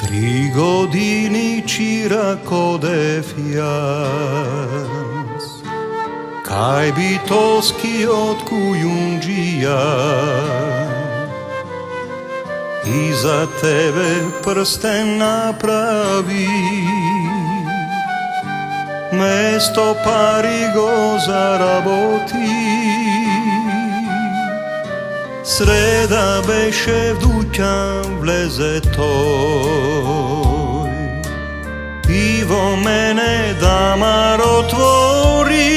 3 години чирак одев јас кај битолскиот кујунџија и за тебе прстен направи, место пари го заработи. Среда беше в дуќан влезе тој и во мене дамар отвори,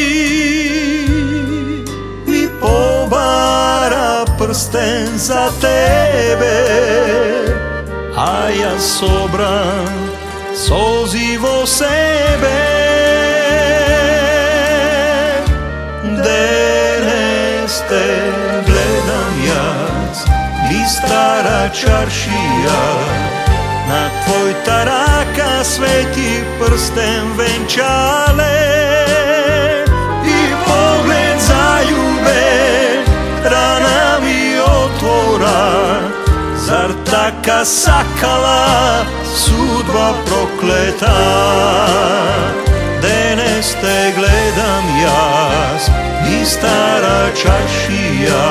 ми побара прстен за тебе, а јас собран солзи во себе. Денес те гледам јас, ли стара чаршија, на твојта рака свети прстен венчале и поглед заљубен рана ми отвора. Зар така сакала судба проклета? Денес те гледам јас, и стара чаршија,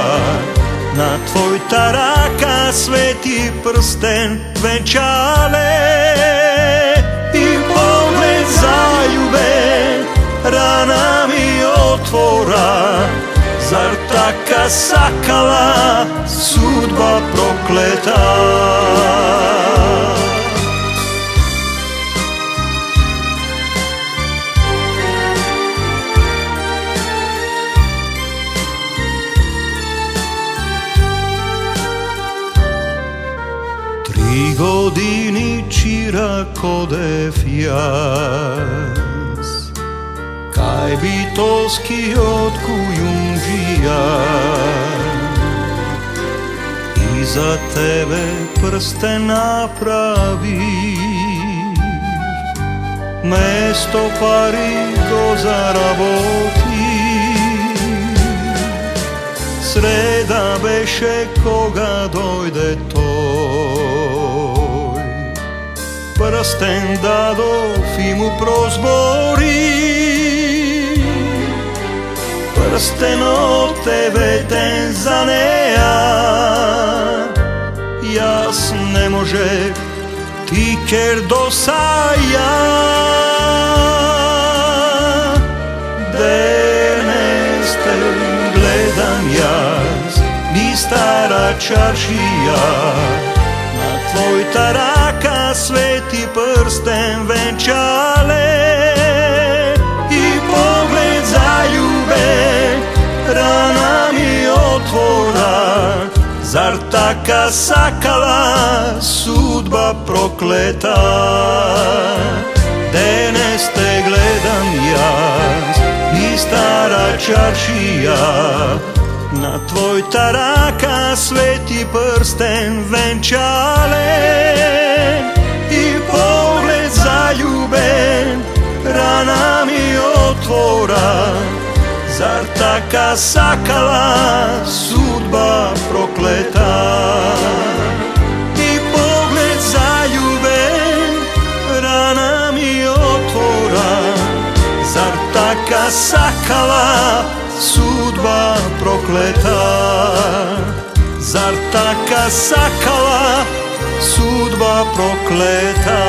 на твојта рака свети прстен венчале и поглед заљубен рана ми отвора. Зар така сакала судба проклета? Три години чирак одев јас кај битолскиот кујунџија и за тебе прстен направи, место пари го заработи. Среда беше кога дојде тој, прстен дадов и му прозбори, прстенот е ветен за неа, јас не можев, ти ќер досаја. Денес те гледам јас, ни стара чаршија, на твојта рака свети прстен венчале и поглед заљубен рана ми отвора. Зар така сакала судба проклета? Денес те гледам јас, и стара чаршија, на твојта рака свети прстен венчале и поглед заљубен рана ми отвора. Зар така сакала судба проклета? И поглед заљубен рана ми отвора. Зар така сакала судба проклета? Зар така сакала судба проклета?